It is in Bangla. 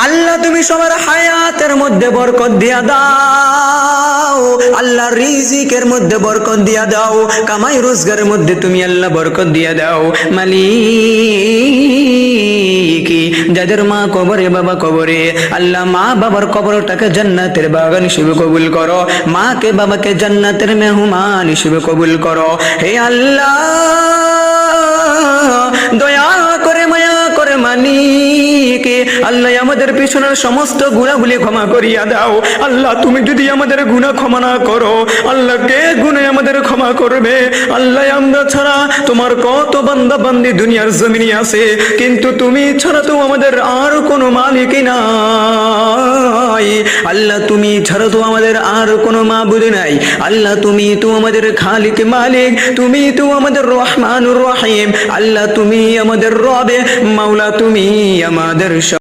আল্লাহ তুমি সবার হায়াতের মধ্যে বরকত দিয়া দাও, আল্লাহ রিজিকের মধ্যে বরকত দিয়া দাও, কামাই রোজগারের মধ্যে তুমি আল্লাহ বরকত দিয়া দাও। মালিক যাদের মা কবরে বাবা কবরে, আল্লাহ মা বাবার কবরটাকে জান্নাতের বাগান হিসেবে কবুল করো, মাকে বাবাকে জান্নাতের মেহমান হিসেবে কবুল করো। হে আল্লাহ দয়া করে মায়া করে মালিক আল্লাহ আমাদের পিছনের সমস্ত গুনাহগুলি ক্ষমা করিয়া দাও। আল্লাহ তুমি যদি আমাদের গুনাহ ক্ষমা না করো, আল্লাহ কে গুনাহ আমাদের ক্ষমা করবে? আল্লাহ আমরা ছাড়া তোমার কত বান্দা বান্দি দুনিয়ার জমিনে আছে, কিন্তু তুমি ছাড়া তো আমাদের আর কোনো মালিক নাই। আল্লাহ তুমি ছাড়া তো আমাদের আর কোনো মাবুদ নাই। আল্লাহ তুমি তো আমাদের খালিক মালিক, তুমি তো আমাদের রহমানুর রহিম। আল্লাহ তুমি আমাদের রবে মাওলা, তুমি আমাদের